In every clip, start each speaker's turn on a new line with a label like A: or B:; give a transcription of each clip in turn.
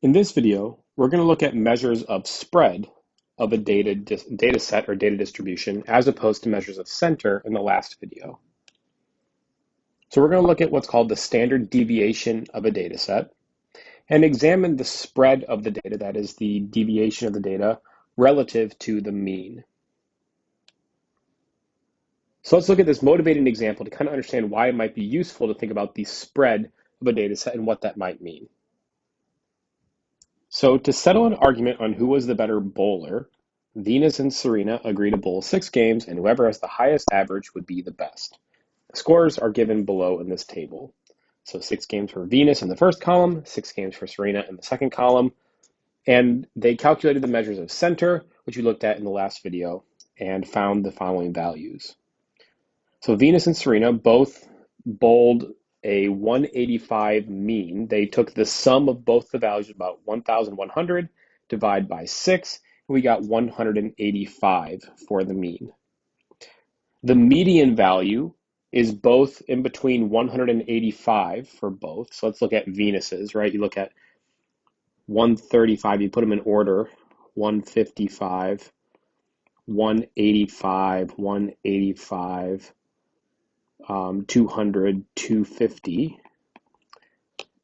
A: In this video, we're going to look at measures of spread of a data set or data distribution as opposed to measures of center in the last video. So we're going to look at what's called the standard deviation of a data set and examine the spread of the data, that is the deviation of the data relative to the mean. So let's look at this motivating example to kind of understand why it might be useful to think about the spread of a data set and what that might mean. So to settle an argument on who was the better bowler, Venus and Serena agree to bowl 6 games, and whoever has the highest average would be the best. The scores are given below in this table. So 6 games for Venus in the first column, 6 games for Serena in the second column, and they calculated the measures of center, which we looked at in the last video, and found the following values. So Venus and Serena both bowled a 185 mean. They took the sum of both the values, about 1,100, divided by 6, and we got 185 for the mean. The median value is both in between 185 for both. So let's look at Venus's, right? You look at 135, you put them in order, 155, 185, 185, 200, 250.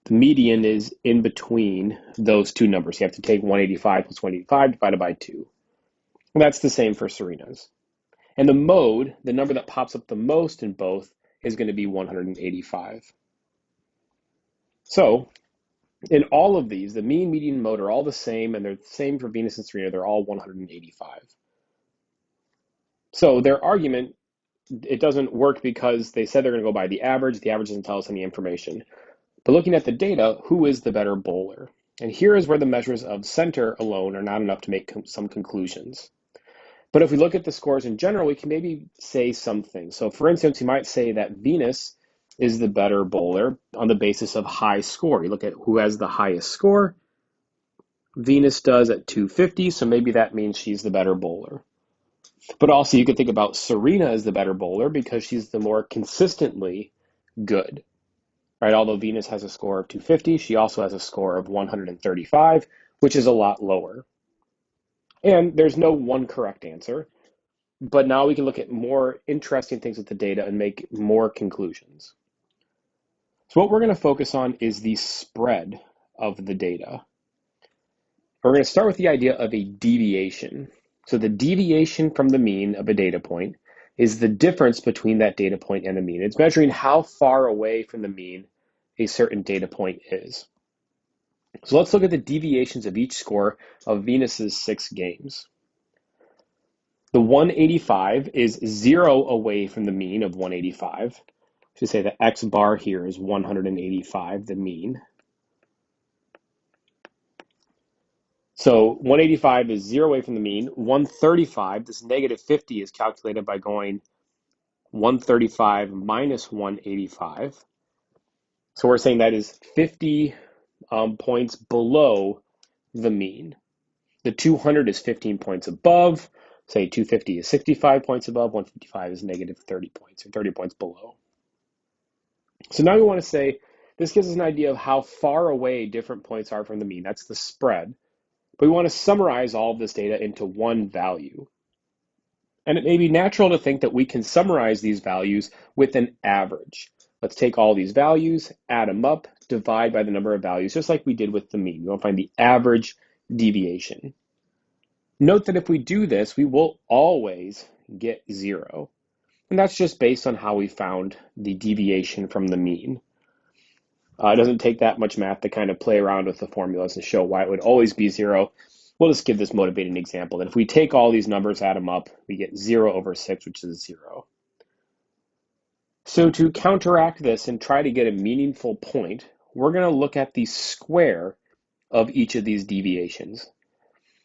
A: The median is in between those two numbers. You have to take 185 plus 185 divided by 2. And that's the same for Serena's. And the mode, the number that pops up the most in both, is going to be 185. So in all of these, the mean, median, and mode are all the same, and they're the same for Venus and Serena. They're all 185. So their argument, it doesn't work because they said they're going to go by the average. The average doesn't tell us any information. But looking at the data, who is the better bowler? And here is where the measures of center alone are not enough to make some conclusions. But if we look at the scores in general, we can maybe say something. So for instance, you might say that Venus is the better bowler on the basis of high score. You look at who has the highest score. Venus does at 250, so maybe that means she's the better bowler. But also you could think about Serena as the better bowler because she's the more consistently good. Right, although Venus has a score of 250, she also has a score of 135, which is a lot lower. And there's no one correct answer, but now we can look at more interesting things with the data and make more conclusions. So what we're going to focus on is the spread of the data. We're going to start with the idea of a deviation. So the deviation from the mean of a data point is the difference between that data point and the mean. It's measuring how far away from the mean a certain data point is. So let's look at the deviations of each score of Venus's 6 games. The 185 is 0 away from the mean of 185. To say the X bar here is 185, the mean. So 185 is 0 away from the mean. 135, this negative 50 is calculated by going 135 minus 185. So we're saying that is 50 points below the mean. The 200 is 15 points above. Say 250 is 65 points above. 155 is negative 30 points, or 30 points below. So now we want to say, this gives us an idea of how far away different points are from the mean. That's the spread. But we want to summarize all of this data into one value. And it may be natural to think that we can summarize these values with an average. Let's take all these values, add them up, divide by the number of values, just like we did with the mean. We want to find the average deviation. Note that if we do this, we will always get 0. And that's just based on how we found the deviation from the mean. It doesn't take that much math to kind of play around with the formulas and show why it would always be 0. We'll just give this motivating example that if we take all these numbers, add them up, we get 0 over 6, which is 0. So to counteract this and try to get a meaningful point, we're going to look at the square of each of these deviations.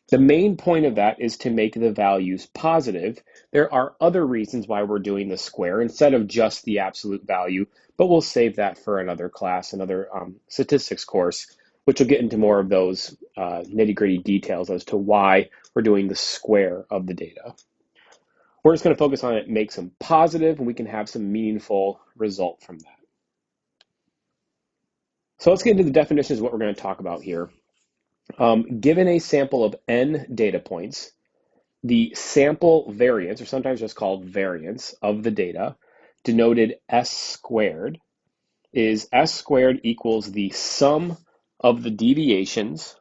A: The main point of that is to make the values positive. There are other reasons why we're doing the square instead of just the absolute value, but we'll save that for another class, another statistics course, which will get into more of those nitty-gritty details as to why we're doing the square of the data. We're just going to focus on it, make some positive, and we can have some meaningful result from that. So let's get into the definitions of what we're going to talk about here. Given a sample of n data points, the sample variance, or sometimes just called variance, of the data, denoted s squared, is s squared equals the sum of the deviations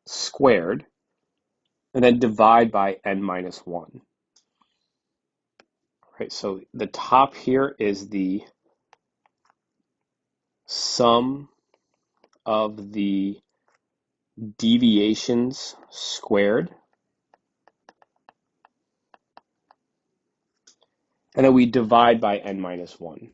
A: squared, and then divide by n minus 1. Right, so the top here is the sum of the deviations squared, and then we divide by n minus 1.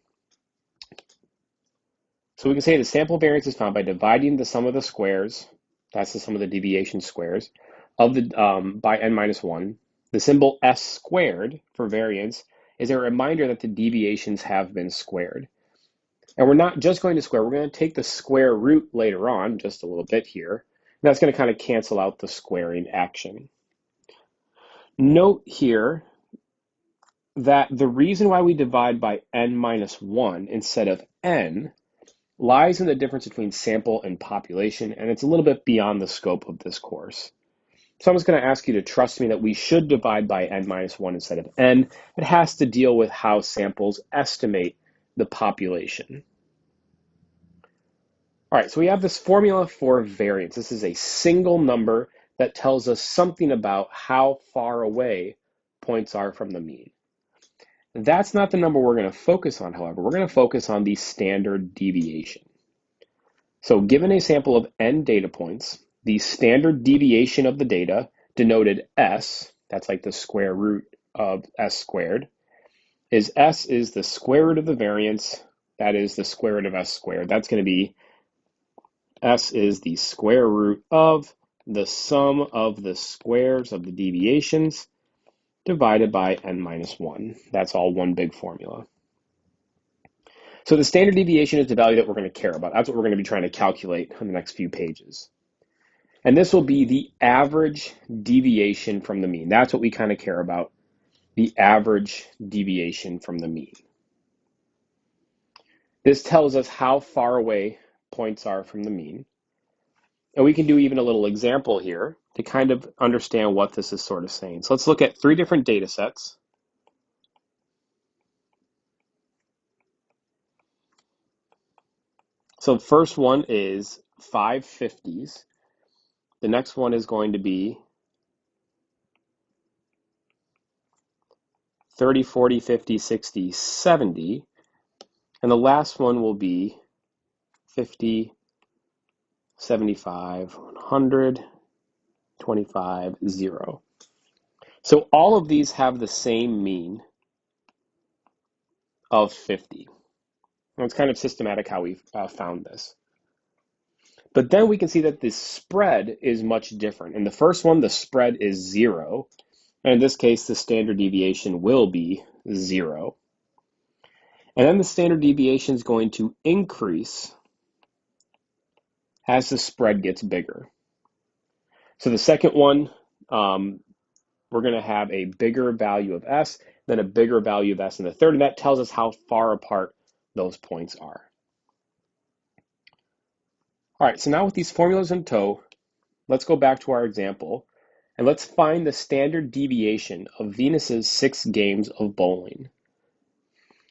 A: So we can say the sample variance is found by dividing the sum of the squares, that's the sum of the deviation squares, of the by n minus 1. The symbol s squared for variance is a reminder that the deviations have been squared. And we're not just going to square, we're going to take the square root later on, just a little bit here. And that's going to kind of cancel out the squaring action. Note here that the reason why we divide by n minus 1 instead of n lies in the difference between sample and population, and it's a little bit beyond the scope of this course. So I'm just going to ask you to trust me that we should divide by n minus 1 instead of n. It has to deal with how samples estimate the population. All right, so we have this formula for variance. This is a single number that tells us something about how far away points are from the mean. That's not the number we're going to focus on, however. We're going to focus on the standard deviation. So given a sample of n data points, the standard deviation of the data, denoted s, that's like the square root of s squared, s is the square root of the variance, that is the square root of s squared. That's going to be s is the square root of the sum of the squares of the deviations divided by n minus 1. That's all one big formula. So the standard deviation is the value that we're going to care about. That's what we're going to be trying to calculate on the next few pages. And this will be the average deviation from the mean. That's what we kind of care about, the average deviation from the mean. This tells us how far away points are from the mean. And we can do even a little example here to kind of understand what this is sort of saying. So let's look at 3 different data sets. So the first one is 5 50s. The next one is going to be 30, 40, 50, 60, 70. And the last one will be 50, 75, 100, 25, 0. So all of these have the same mean of 50. And it's kind of systematic how we found this. But then we can see that the spread is much different. In the first one, the spread is 0. And in this case, the standard deviation will be 0. And then the standard deviation is going to increase as the spread gets bigger. So the second one, we're going to have a bigger value of s, then a bigger value of s in the third, and that tells us how far apart those points are. All right, so now with these formulas in tow, let's go back to our example, and let's find the standard deviation of Venus's 6 games of bowling.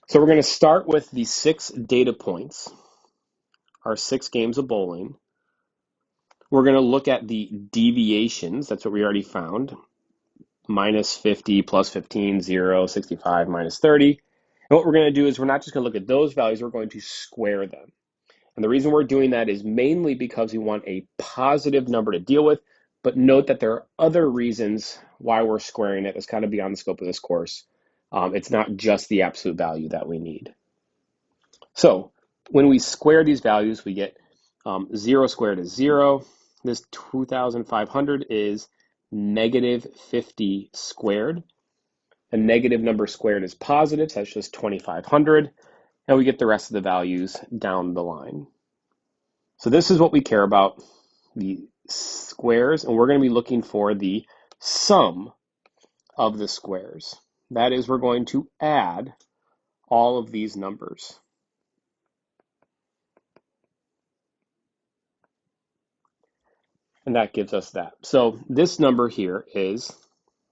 A: So we're going to start with the 6 data points, our 6 games of bowling. We're going to look at the deviations, that's what we already found, minus 50, plus 15, 0, 65, minus 30. And what we're going to do is we're not just going to look at those values, we're going to square them. And the reason we're doing that is mainly because we want a positive number to deal with, but note that there are other reasons why we're squaring it. It's kind of beyond the scope of this course. It's not just the absolute value that we need. So when we square these values, we get 0 squared is 0. This 2,500 is negative 50 squared. A negative number squared is positive, so that's just 2,500. And we get the rest of the values down the line. So this is what we care about, the squares, and we're going to be looking for the sum of the squares. That is, we're going to add all of these numbers. And that gives us that. So this number here is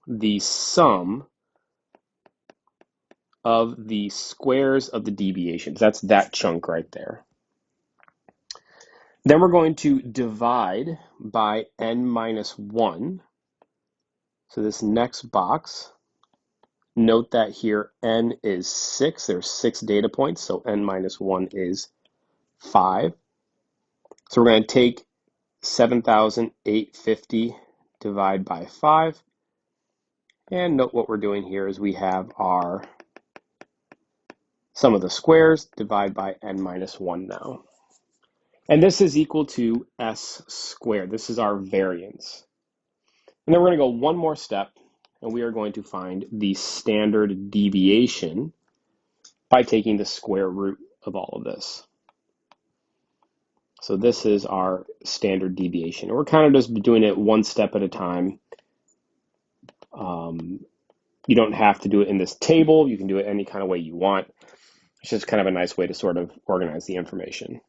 A: the sum of the squares of the deviations. That's that chunk right there. Then we're going to divide by n minus 1. So this next box, note that here n is 6. There's 6 data points, so n minus 1 is 5. So we're going to take 7,850 divide by 5. And note what we're doing here is we have our sum of the squares, divide by n minus 1 now. And this is equal to s squared. This is our variance. And then we're going to go one more step, and we are going to find the standard deviation by taking the square root of all of this. So this is our standard deviation. And we're kind of just doing it one step at a time. You don't have to do it in this table. You can do it any kind of way you want. It's just kind of a nice way to sort of organize the information.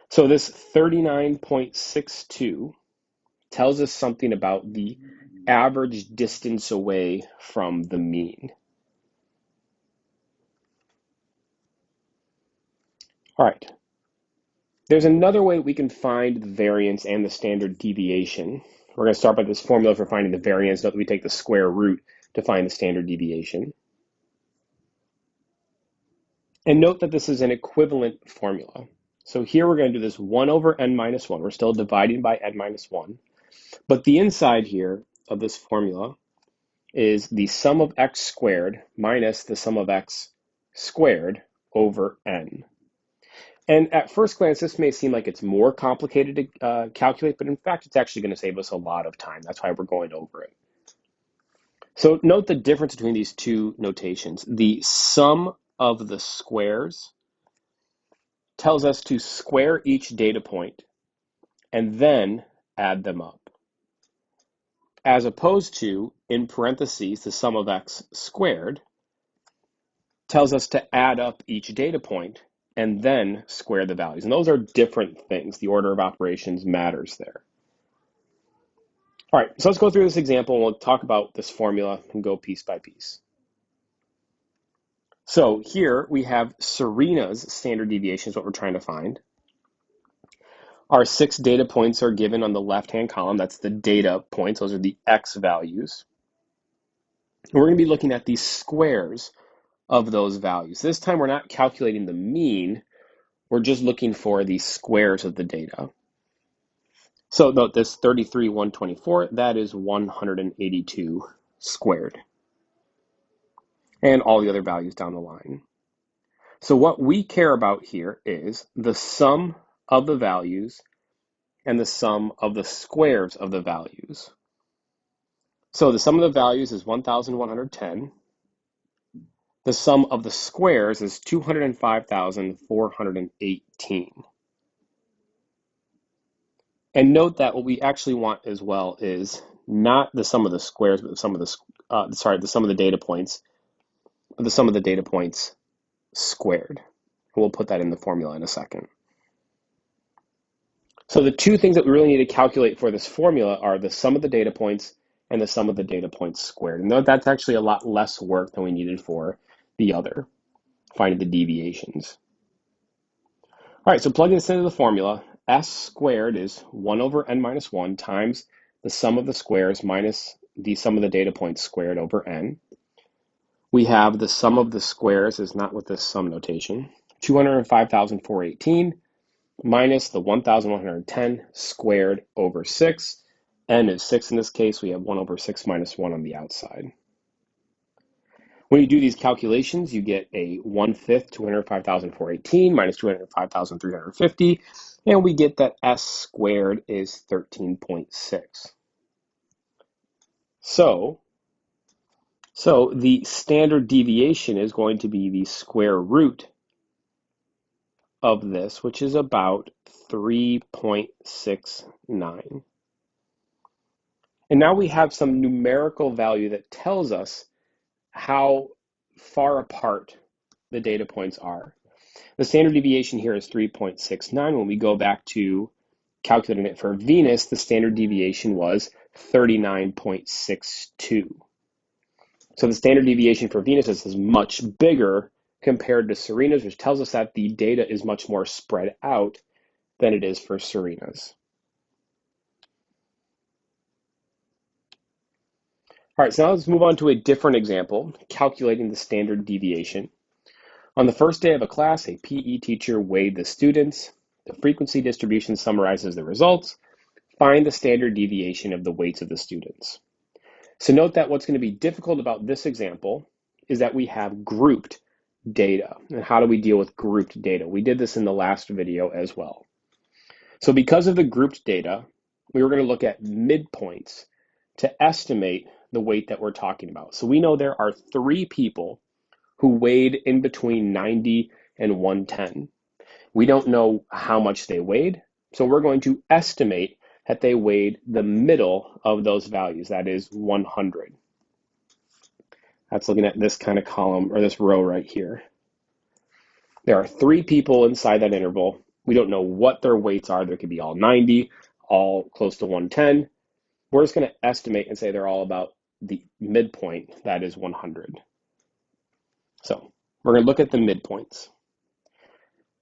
A: So this 39.62 tells us something about the average distance away from the mean. All right. There's another way we can find the variance and the standard deviation. We're going to start by this formula for finding the variance. Note that we take the square root to find the standard deviation. And note that this is an equivalent formula. So here we're going to do this 1 over n minus 1. We're still dividing by n minus 1. But the inside here of this formula is the sum of x squared minus the sum of x squared over n. And at first glance, this may seem like it's more complicated to calculate, but in fact, it's actually going to save us a lot of time. That's why we're going over it. So note the difference between these two notations. The sum of the squares tells us to square each data point and then add them up. As opposed to, in parentheses, the sum of x squared tells us to add up each data point and then square the values. And those are different things. The order of operations matters there. All right, so let's go through this example and we'll talk about this formula and go piece by piece. So here we have Serena's standard deviation is what we're trying to find. Our 6 data points are given on the left-hand column. That's the data points. Those are the x values. We're going to be looking at the squares of those values. This time we're not calculating the mean. We're just looking for the squares of the data. So note this 33,124, that is 182 squared. And all the other values down the line. So what we care about here is the sum of the values and the sum of the squares of the values. So the sum of the values is 1,110. The sum of the squares is 205,418. And note that what we actually want as well is not the sum of the squares, but the sum of the sum of the data points, but the sum of the data points squared. We'll put that in the formula in a second. So the two things that we really need to calculate for this formula are the sum of the data points and the sum of the data points squared. And that's actually a lot less work than we needed for the other, finding the deviations. All right, so plugging this into the formula, s squared is 1 over n minus 1 times the sum of the squares minus the sum of the data points squared over n. We have the sum of the squares is not with this sum notation, 205,418 minus the 1,110 squared over 6. N is 6 in this case. We have 1 over 6 minus 1 on the outside. When you do these calculations, you get a 1/5, 205,418 minus 205,350, and we get that s squared is 13.6. So the standard deviation is going to be the square root of this, which is about 3.69. And now we have some numerical value that tells us how far apart the data points are. The standard deviation here is 3.69. When we go back to calculating it for Venus, the standard deviation was 39.62. So the standard deviation for Venus is much bigger compared to Serena's, which tells us that the data is much more spread out than it is for Serena's. All right, so now let's move on to a different example, calculating the standard deviation. On the first day of a class, a PE teacher weighed the students. The frequency distribution summarizes the results. Find the standard deviation of the weights of the students. So note that what's going to be difficult about this example is that we have grouped data. And how do we deal with grouped data? We did this in the last video as well. So because of the grouped data, we were going to look at midpoints to estimate the weight that we're talking about. So we know there are 3 people who weighed in between 90 and 110. We don't know how much they weighed, so we're going to estimate that they weighed the middle of those values, that is 100. That's looking at this kind of column or this row right here. There are 3 people inside that interval. We don't know what their weights are. There could be all 90, all close to 110. We're just going to estimate and say they're all about the midpoint, that is 100. So we're going to look at the midpoints.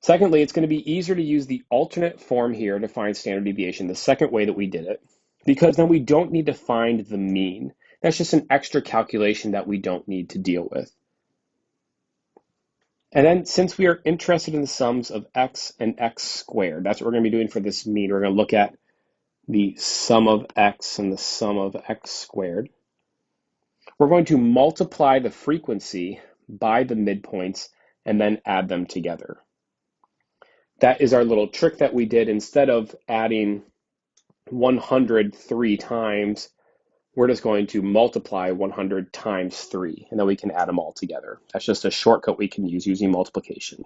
A: Secondly, it's going to be easier to use the alternate form here to find standard deviation, the second way that we did it, because then we don't need to find the mean. That's just an extra calculation that we don't need to deal with. And then since we are interested in the sums of x and x squared, that's what we're going to be doing for this mean. We're going to look at the sum of x and the sum of x squared. We're going to multiply the frequency by the midpoints and then add them together. That is our little trick that we did. Instead of adding 100 3 times, we're just going to multiply 100 times 3, and then we can add them all together. That's just a shortcut we can use using multiplication.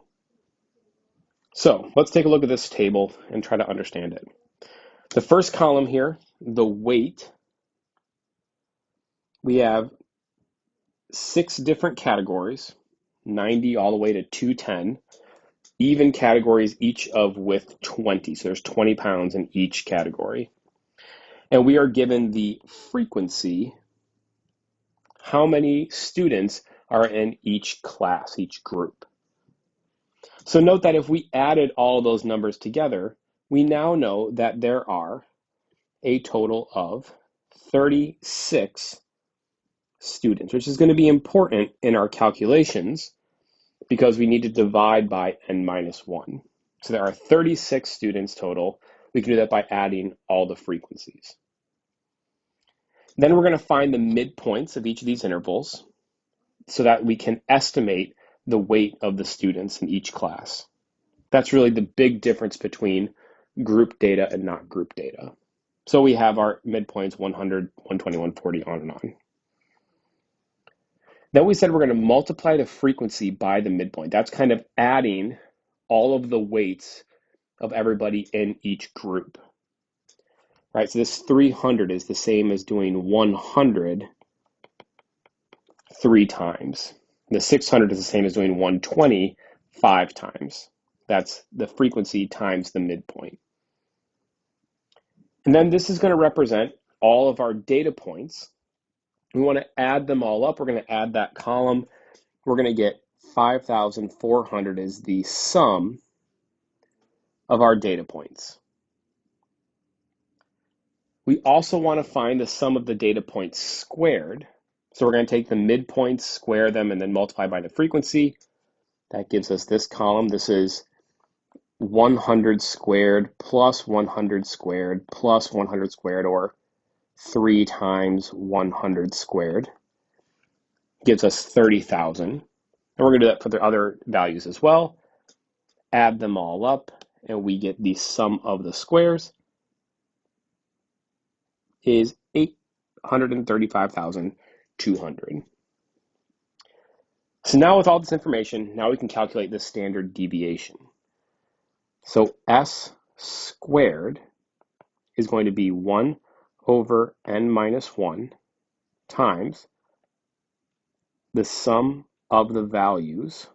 A: So let's take a look at this table and try to understand it. The first column here, the weight, we have 6 different categories, 90 all the way to 210, even categories, each of with 20. So there's 20 pounds in each category. And we are given the frequency, how many students are in each class, each group. So note that if we added all those numbers together, we now know that there are a total of 36 students, which is going to be important in our calculations because we need to divide by n minus 1. So there are 36 students total. We can do that by adding all the frequencies. Then we're going to find the midpoints of each of these intervals so that we can estimate the weight of the students in each class. That's really the big difference between group data and not group data. So we have our midpoints 100, 120, 140, on and on. Then we said we're going to multiply the frequency by the midpoint. That's kind of adding all of the weights of everybody in each group. Right, so this 300 is the same as doing 100 3 times. The 600 is the same as doing 120 5 times. That's the frequency times the midpoint. And then this is going to represent all of our data points. We want to add them all up. We're going to add that column. We're going to get 5,400 is the sum of our data points. We also want to find the sum of the data points squared. So we're going to take the midpoints, square them, and then multiply by the frequency. That gives us this column. This is 100 squared plus 100 squared plus 100 squared, or 3 times 100 squared. Gives us 30,000. And we're going to do that for the other values as well. Add them all up, and we get the sum of the squares is 835,200. So now with all this information, now we can calculate the standard deviation. So S squared is going to be 1 over n minus 1 times the sum of the values,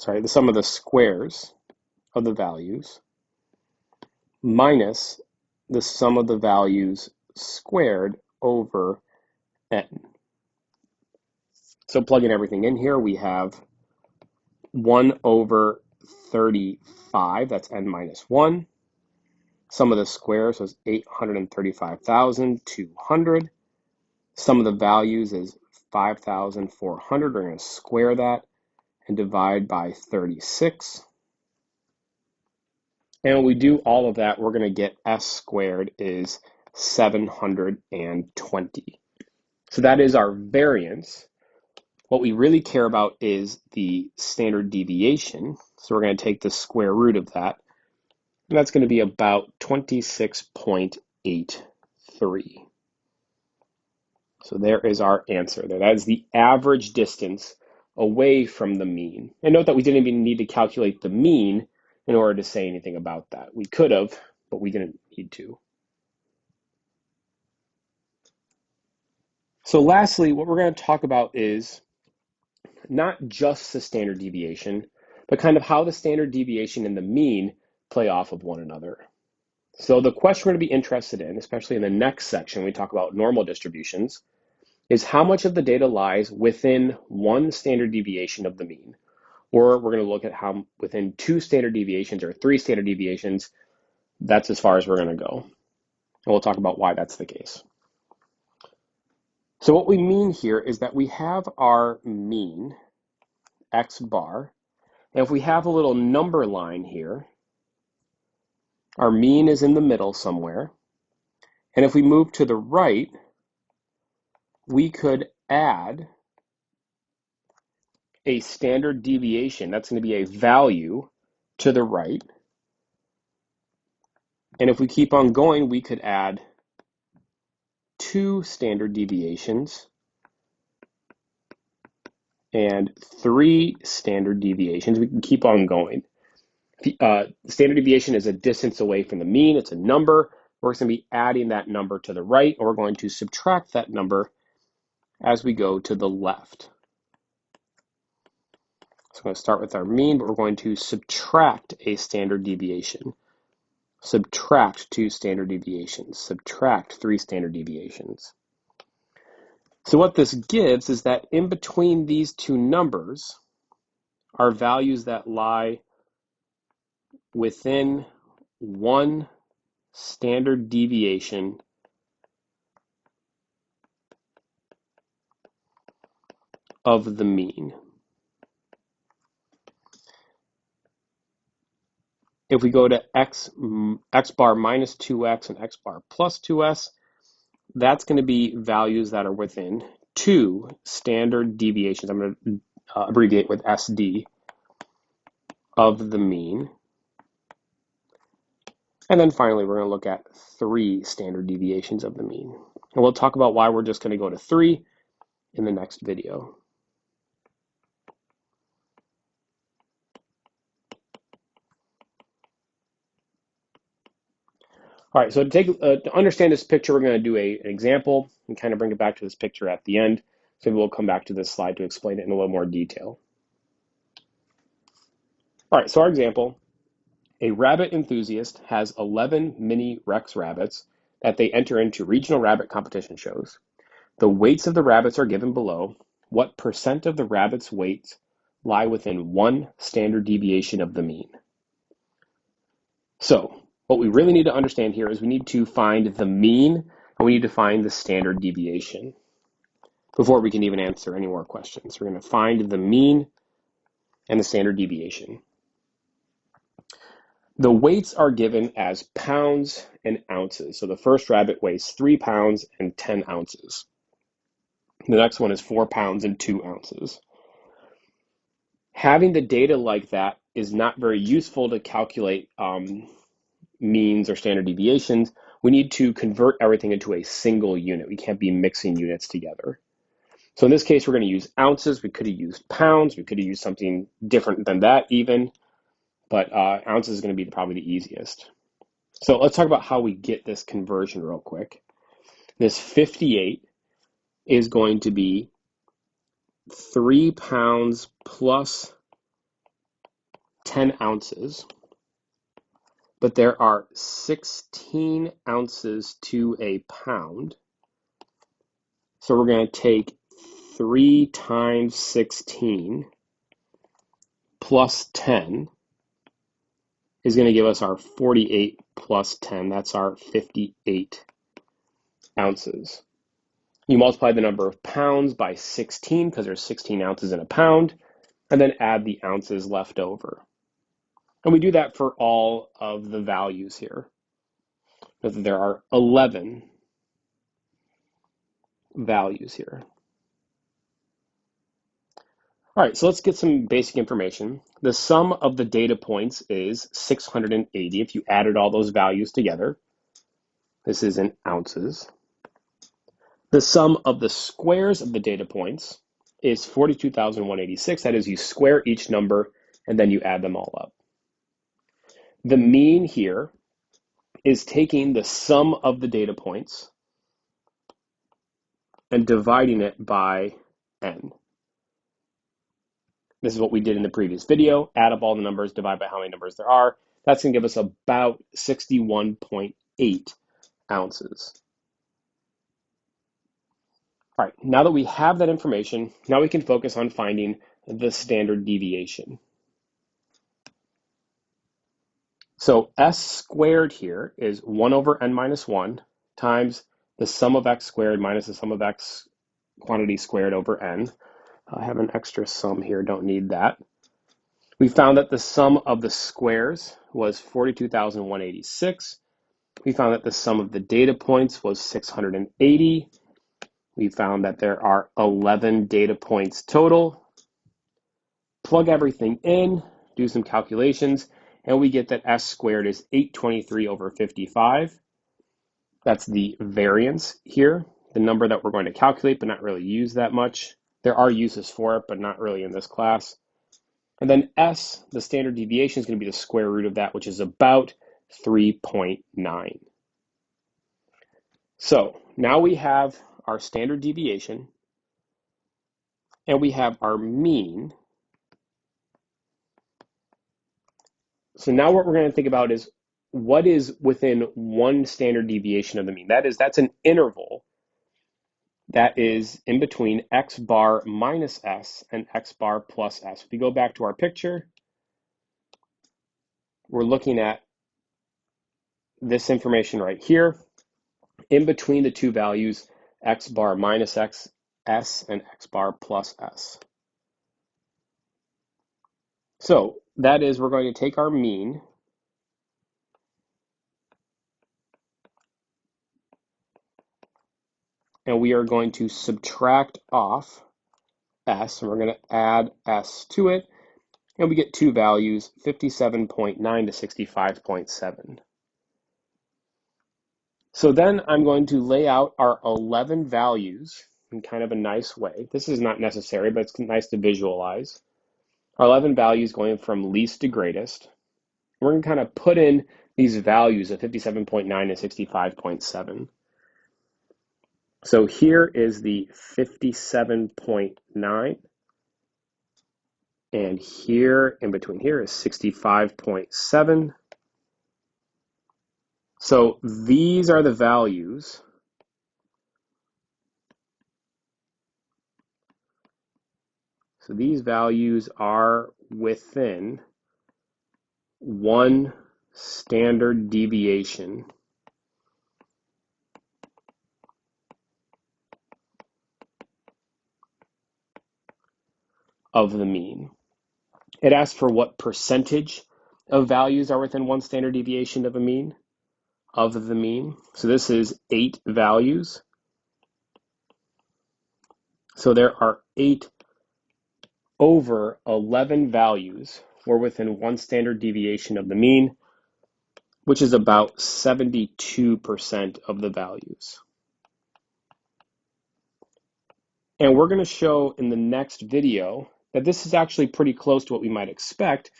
A: the sum of the squares of the values, minus the sum of the values squared over n. So plugging everything in here, we have 1 over 35, that's n minus 1. Sum of the squares was 835,200. Sum of the values is 5,400. We're going to square that and divide by 36. And when we do all of that, we're going to get s squared is 720. So that is our variance. What we really care about is the standard deviation. So we're going to take the square root of that. And that's going to be about 26.83. So there is our answer there. That is the average distance away from the mean. And note that we didn't even need to calculate the mean in order to say anything about that. We could have, but we didn't need to. So lastly, what we're going to talk about is not just the standard deviation, but kind of how the standard deviation and the mean play off of one another. So the question we're going to be interested in, especially in the next section, we talk about normal distributions, is how much of the data lies within one standard deviation of the mean. Or we're going to look at how within 2 standard deviations or 3 standard deviations, that's as far as we're going to go. And we'll talk about why that's the case. So what we mean here is that we have our mean, x bar, and if we have a little number line here, our mean is in the middle somewhere. And if we move to the right, we could add a standard deviation. That's going to be a value to the right. And if we keep on going, we could add 2 standard deviations and 3 standard deviations. We can keep on going. Standard deviation is a distance away from the mean. It's a number. We're going to be adding that number to the right, and we're going to subtract that number as we go to the left. So I'm going to start with our mean, but we're going to subtract a standard deviation. Subtract 2 standard deviations. Subtract 3 standard deviations. So what this gives is that in between these 2 numbers are values that lie within 1 standard deviation of the mean. If we go to x bar minus 2x and x bar plus 2s, that's going to be values that are within 2 standard deviations. I'm going to abbreviate with SD of the mean. And then finally, we're going to look at 3 standard deviations of the mean. And we'll talk about why we're just going to go to 3 in the next video. All right, so to understand this picture, we're going to do an example and kind of bring it back to this picture at the end. So we'll come back to this slide to explain it in a little more detail. All right, so our example, a rabbit enthusiast has 11 mini Rex rabbits that they enter into regional rabbit competition shows. The weights of the rabbits are given below. What percent of the rabbits' weights lie within 1 standard deviation of the mean? So what we really need to understand here is we need to find the mean and we need to find the standard deviation before we can even answer any more questions. We're going to find the mean and the standard deviation. The weights are given as pounds and ounces. So the first rabbit weighs 3 pounds and 10 ounces. The next one is 4 pounds and 2 ounces. Having the data like that is not very useful to calculate means or standard deviations. We need to convert everything into a single unit. We can't be mixing units together. So in this case, we're going to use ounces. We could have used pounds. We could have used something different than that even, but ounces is going to be probably the easiest. So let's talk about how we get this conversion real quick. This 58 is going to be 3 pounds plus 10 ounces. but there are 16 ounces to a pound. So we're going to take 3 times 16 plus 10 is going to give us our 48 plus 10. That's our 58 ounces. You multiply the number of pounds by 16 because there's 16 ounces in a pound, and then add the ounces left over. And we do that for all of the values here. Because there are 11 values here. All right, so let's get some basic information. The sum of the data points is 680 if you added all those values together. This is in ounces. The sum of the squares of the data points is 42,186. That is, you square each number and then you add them all up. The mean here is taking the sum of the data points and dividing it by n. This is what we did in the previous video. Add up all the numbers, divide by how many numbers there are. That's going to give us about 61.8 ounces. All right, now that we have that information, now we can focus on finding the standard deviation. So s squared here is 1 over n minus 1 times the sum of x squared minus the sum of x quantity squared over n. I have an extra sum here, don't need that. We found that the sum of the squares was 42,186. We found that the sum of the data points was 680. We found that there are 11 data points total. Plug everything in, do some calculations, and we get that s squared is 823 over 55. That's the variance here, the number that we're going to calculate but not really use that much. There are uses for it, but not really in this class. And then s, the standard deviation, is going to be the square root of that, which is about 3.9. So now we have our standard deviation and we have our mean. So now what we're going to think about is what is within one standard deviation of the mean. That's an interval that is in between x bar minus s and x bar plus s. If we go back to our picture, we're looking at this information right here. In between the two values, x bar minus x, s, and x bar plus s. So that is, we're going to take our mean and we are going to subtract off s, and we're going to add s to it, and we get two values, 57.9 to 65.7. So then I'm going to lay out our 11 values in kind of a nice way. This is not necessary, but it's nice to visualize. Our 11 values going from least to greatest. We're going to kind of put in these values of 57.9 and 65.7. So here is the 57.9, and here in between here is 65.7. So these are the values So these values are within one standard deviation of the mean. It asks for what percentage of values are within one standard deviation of the mean. So this is 8 values. So there are 8 over 11 values were within one standard deviation of the mean, which is about 72% of the values. And we're going to show in the next video that this is actually pretty close to what we might expect,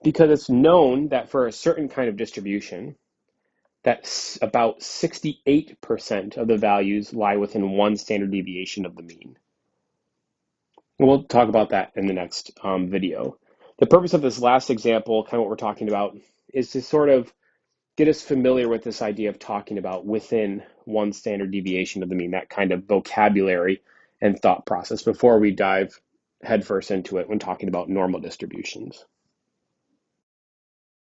A: because it's known that for a certain kind of distribution, that about 68% of the values lie within one standard deviation of the mean. And we'll talk about that in the next video. The purpose of this last example, kind of what we're talking about, is to sort of get us familiar with this idea of talking about within one standard deviation of the mean, that kind of vocabulary and thought process before we dive headfirst into it when talking about normal distributions.